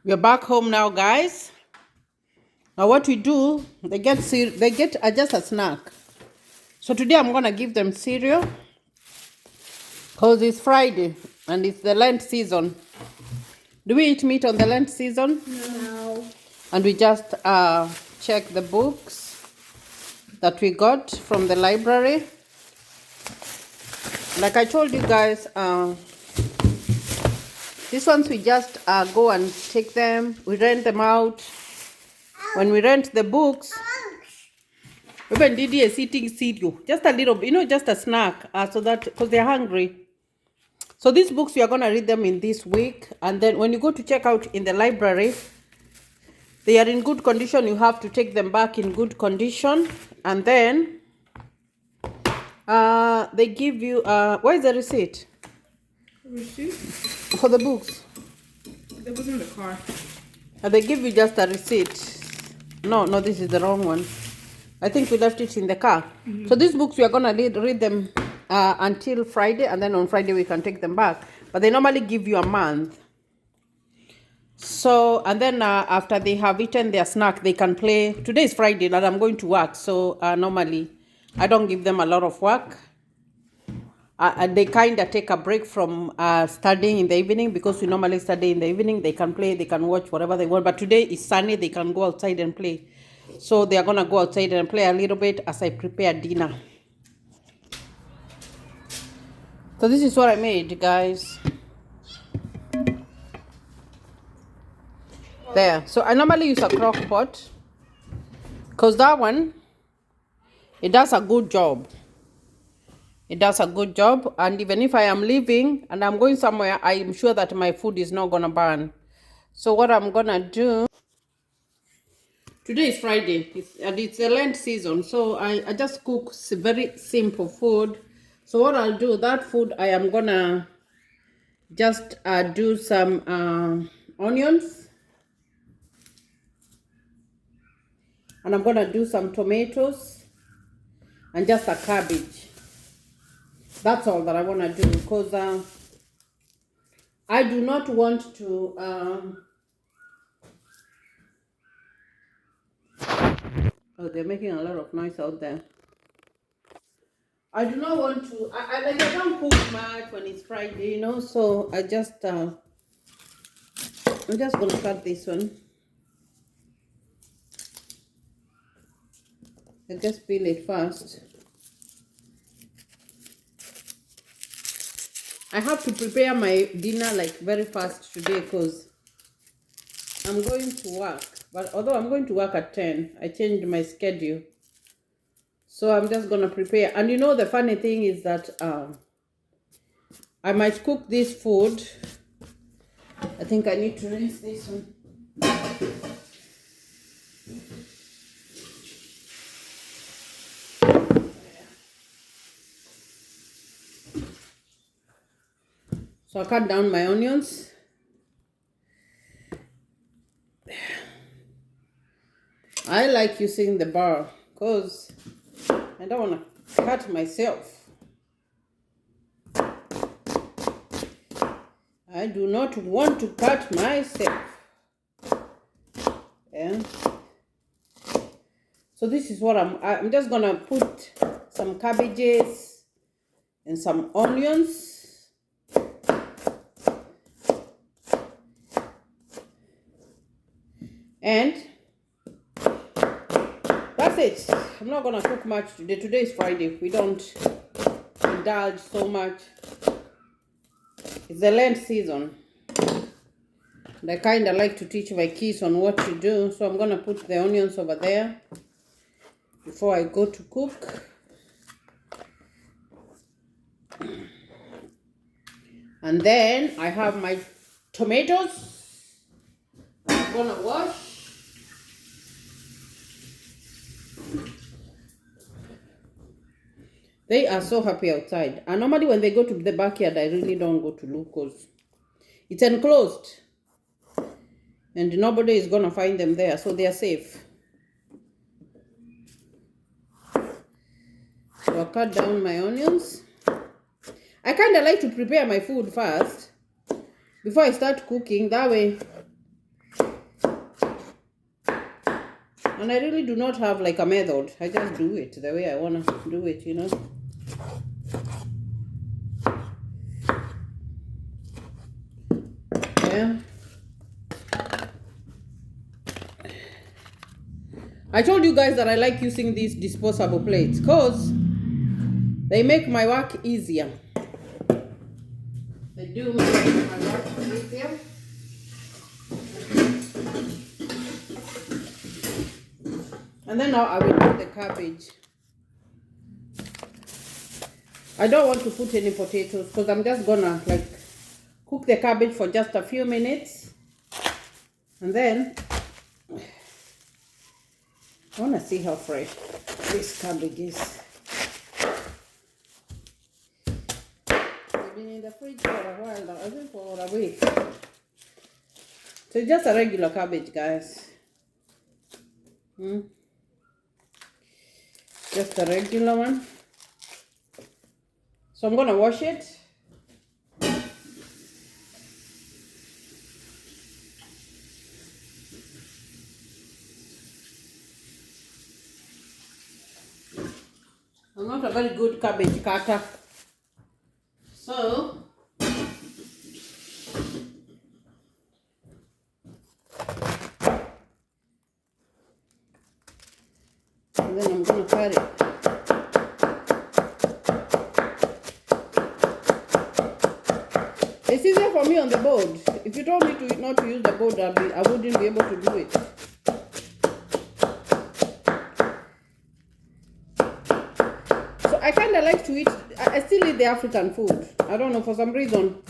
We're back home now, guys. Now what we do, they get just a snack. So today I'm gonna give them cereal because it's Friday and it's the Lent season. Do we eat meat on the Lent season? No. And we just check the books that we got from the library. Like I told you guys, these ones we just go and take them. We rent them out. When we rent the books, even Didi is eating cereal, just a little bit, just a snack, so that because they're hungry. So these books we are gonna read them in this week, and then when you go to check out in the library, they are in good condition. You have to take them back in good condition, and then they give you where is the receipt? Receipt? For the books? That was in the car. They give you just a receipt. No, this is the wrong one. I think we left it in the car. So these books we are gonna read them until Friday, and then on Friday we can take them back. But they normally give you a month. So, and then after they have eaten their snack, they can play. Today is Friday, and I'm going to work. So normally, I don't give them a lot of work. They kind of take a break from studying in the evening, because we normally study in the evening. They can play, they can watch whatever they want. But today is sunny, they can go outside and play. So they are going to go outside and play a little bit as I prepare dinner. So this is what I made, guys. There. So I normally use a crock pot, because that one, it does a good job. It does a good job. And even if I am leaving and I'm going somewhere, I am sure that my food is not going to burn. So what I'm going to do, today is Friday, and it's the Lent season. So I just cook very simple food. So what I'll do, that food, I am going to just do some onions. And I'm going to do some tomatoes and just a cabbage. That's all that I want to do, because I do not want to oh, they're making a lot of noise out there. I do not want to, I don't cook much when it's Friday, so I'm just going to cut this one. I just peel it first. I have to prepare my dinner like very fast today, because I'm going to work. But although I'm going to work at 10, I changed my schedule. So I'm just going to prepare. And the funny thing is that I might cook this food. I think I need to rinse this one. So I cut down my onions. I like using the bar because I don't want to cut myself. I do not want to cut myself. Yeah. So this is what I'm just gonna put some cabbages and some onions. And that's it. I'm not gonna cook much today. Today is Friday. We don't indulge so much. It's the Lent season. And I kind of like to teach my kids on what to do. So I'm gonna put the onions over there before I go to cook. And then I have my tomatoes. I'm gonna wash. They are so happy outside. And normally when they go to the backyard, I really don't go to look, because it's enclosed. And nobody is going to find them there, so they are safe. So I cut down my onions. I kind of like to prepare my food first before I start cooking. That way, And I really do not have like a method. I just do it the way I want to do it, you know. Yeah. I told you guys that I like using these disposable plates because they make my work easier. They do make my work easier. And then now I will put the cabbage. I don't want to put any potatoes because I'm just gonna like cook the cabbage for just a few minutes. And then I want to see how fresh this cabbage is. It's been in the fridge for a while now, I think for a week. So it's just a regular cabbage, guys. Just a regular one. So I'm gonna wash it. I'm not a very good cabbage cutter. So and then I'm gonna cut it. It's easier for me on the board. If you told me to not to use the board, I wouldn't be able to do it. So I kind of like to eat. I still eat the African food. I don't know, for some reason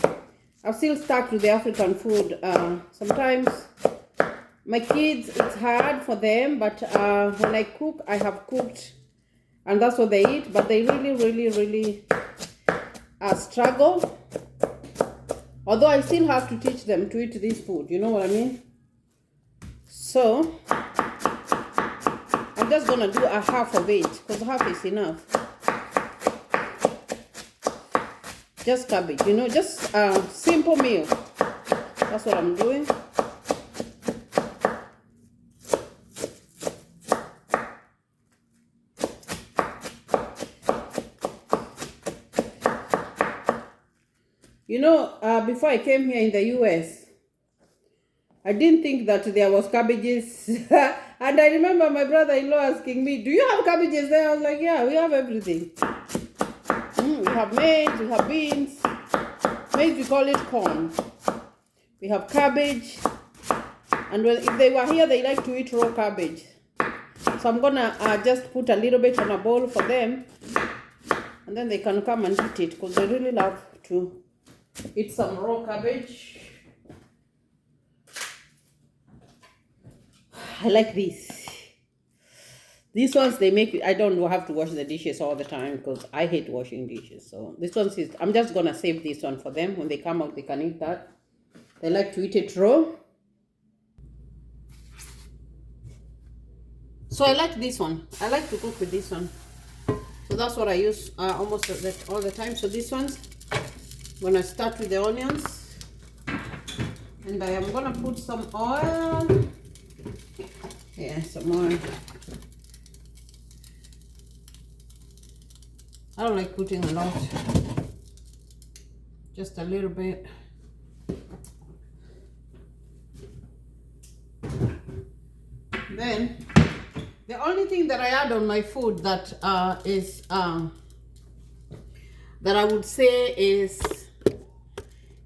I've still stuck to the African food. Sometimes my kids, it's hard for them, but when I cook, I have cooked, and that's what they eat. But they really struggle. Although I still have to teach them to eat this food, you know what I mean? So I'm just gonna do a half of it because half is enough. Just cabbage, you know, just a simple meal. That's what I'm doing. You know, before I came here in the US, I didn't think that there was cabbages. And I remember my brother-in-law asking me, do you have cabbages there? I was like, yeah, we have everything. We have maize, we have beans. Maize, we call it corn. We have cabbage. And if they were here, they like to eat raw cabbage. So I'm going to just put a little bit on a bowl for them. And then they can come and eat it because they really love to eat some raw cabbage. I like this. These ones, they make, I don't have to wash the dishes all the time because I hate washing dishes. So this one is, I'm just going to save this one for them. When they come out, they can eat that. They like to eat it raw. So I like this one. I like to cook with this one. So that's what I use almost all the time. So this one's, I'm going to start with the onions. And I am going to put some oil. Yeah, some oil. I don't like putting a lot. Just a little bit. Then, the only thing that I add on my food that is that I would say is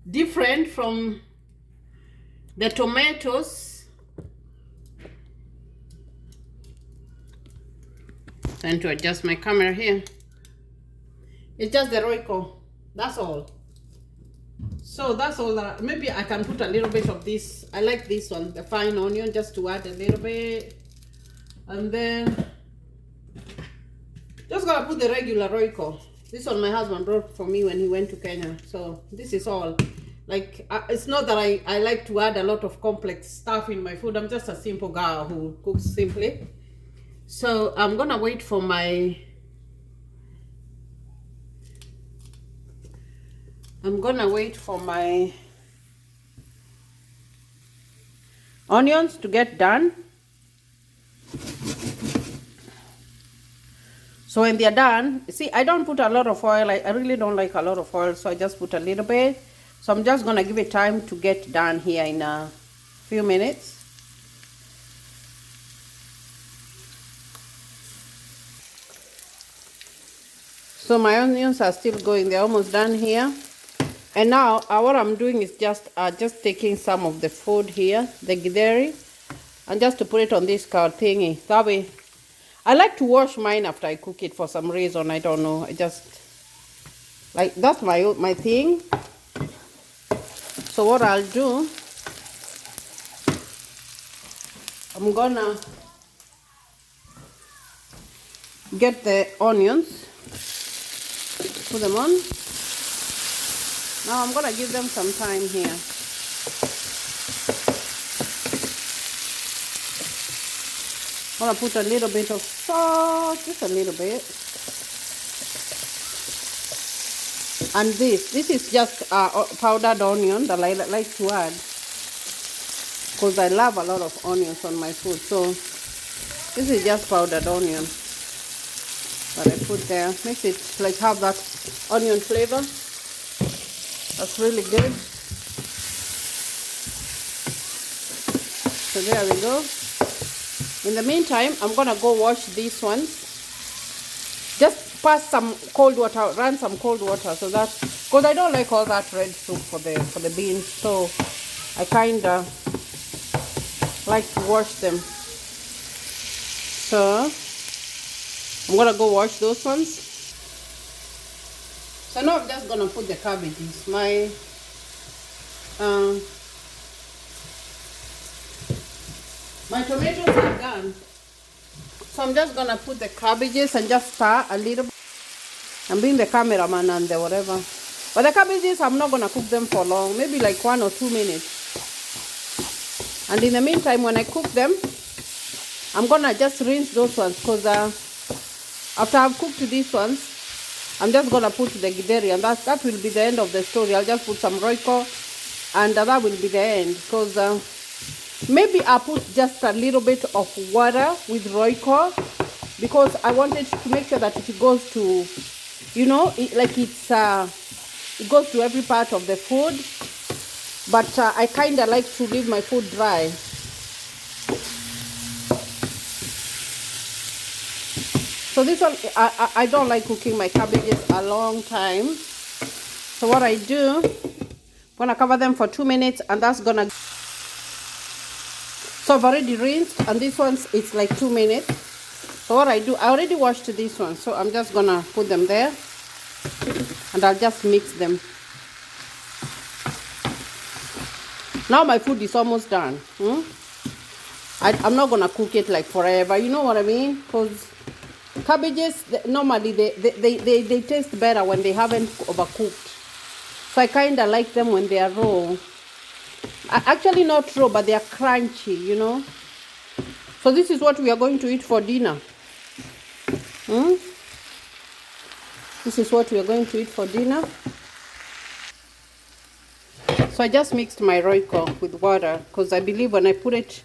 different from the tomatoes. Trying to adjust my camera here. It's just the Royco. That's all. So that's all that. Maybe I can put a little bit of this. I like this one, the fine onion, just to add a little bit. And then just gonna put the regular Royco. This one my husband brought for me when he went to Kenya. So this is all. Like, it's not that I like to add a lot of complex stuff in my food. I'm just a simple girl who cooks simply. So I'm gonna wait for my onions to get done. So when they're done, see, I don't put a lot of oil. I really don't like a lot of oil, so I just put a little bit. So I'm just gonna give it time to get done here in a few minutes. So my onions are still going, they're almost done here. And now what I'm doing is just taking some of the food here, the githeri, and just to put it on this card thingy. That way, I like to wash mine after I cook it for some reason. I don't know. I just like, that's my thing. So what I'll do, I'm gonna get the onions, put them on. Now I'm gonna give them some time here. I'm gonna put a little bit of salt, just a little bit. And this is just powdered onion that I like to add, because I love a lot of onions on my food. So this is just powdered onion that I put there. Makes it like have that onion flavor. That's really good. So there we go. In the meantime, I'm gonna go wash these ones. Just pass some cold water, run some cold water, so that, because I don't like all that red soup for the beans, so I kinda like to wash them. So I'm gonna go wash those ones. So now I'm just gonna put the cabbages. My tomatoes are done. So I'm just gonna put the cabbages and just stir a little bit. I'm being the cameraman and the whatever. But the cabbages, I'm not gonna cook them for long, maybe like 1 or 2 minutes. And in the meantime, when I cook them, I'm gonna just rinse those ones, because after I've cooked these ones, I'm just gonna put the githeri, and that will be the end of the story. I'll just put some roiko, and that will be the end. Because maybe I'll put just a little bit of water with roiko, because I wanted to make sure that it goes to, you know, it goes to every part of the food. But I kind of like to leave my food dry. So this one, I don't like cooking my cabbages a long time. So what I do, I'm gonna cover them for 2 minutes, and that's gonna. So I've already rinsed, and this one's, it's like 2 minutes. So what I do, I already washed this one, so I'm just gonna put them there, and I'll just mix them. Now my food is almost done. I'm not gonna cook it like forever, you know what I mean? Because cabbages, normally they taste better when they haven't overcooked. So I kind of like them when they are raw. Actually not raw, but they are crunchy, you know. So this is what we are going to eat for dinner. This is what we are going to eat for dinner. So I just mixed my roiko with water, because I believe when I put it,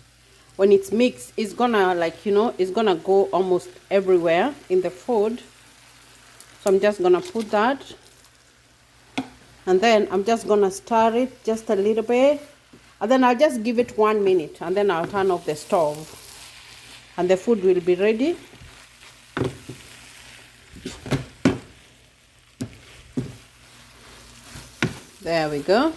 when it's mixed, it's gonna, like, you know, it's gonna go almost everywhere in the food. So I'm just gonna put that, and then I'm just gonna stir it just a little bit, and then I'll just give it 1 minute, and then I'll turn off the stove, and the food will be ready. There we go.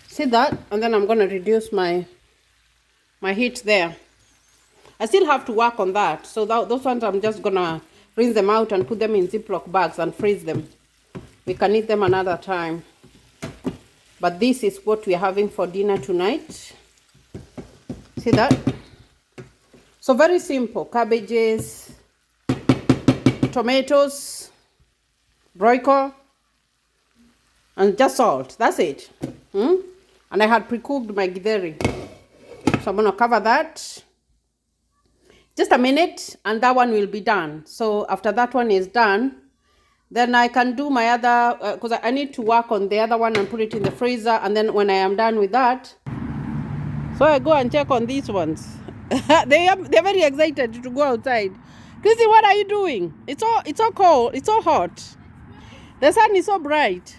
See that? And then I'm going to reduce my heat there. I still have to work on that. So those ones I'm just going to rinse them out and put them in Ziploc bags and freeze them. We can eat them another time. But this is what we're having for dinner tonight. See that? So very simple. Cabbages, tomatoes, roiko, and just salt. That's it. And I had pre-cooked my githeri. So I'm going to cover that. Just a minute, and that one will be done. So after that one is done, then I can do my other, because I need to work on the other one and put it in the freezer. And then when I am done with that, So I go and check on these ones. They're very excited to go outside. Chrissy, what are you doing? It's all cold. It's all hot. The sun is so bright.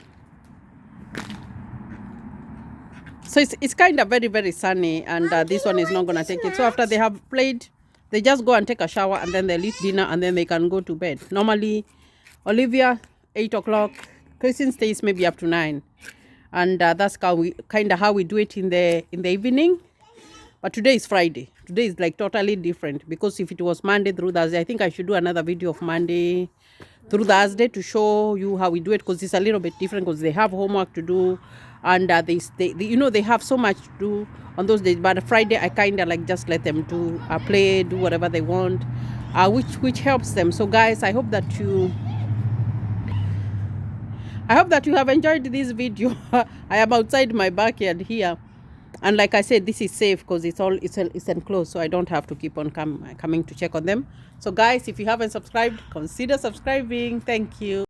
So it's kind of very, very sunny, and this one is not going to take it. So after they have played, they just go and take a shower, and then they'll eat dinner, and then they can go to bed. Normally, Olivia, 8 o'clock. Kristen stays maybe up to 9. And that's how we do it in the evening. But today is Friday. Today is like totally different, because if it was Monday through Thursday, I think I should do another video of Monday through Thursday to show you how we do it, because it's a little bit different, because they have homework to do, and they have so much to do on those days. But Friday I kind of like just let them do play, do whatever they want, which helps them. So guys, I hope that you have enjoyed this video. I am outside my backyard here, and like I said, this is safe because it's enclosed, so I don't have to keep on coming to check on them. So guys, if you haven't subscribed, consider subscribing. Thank you.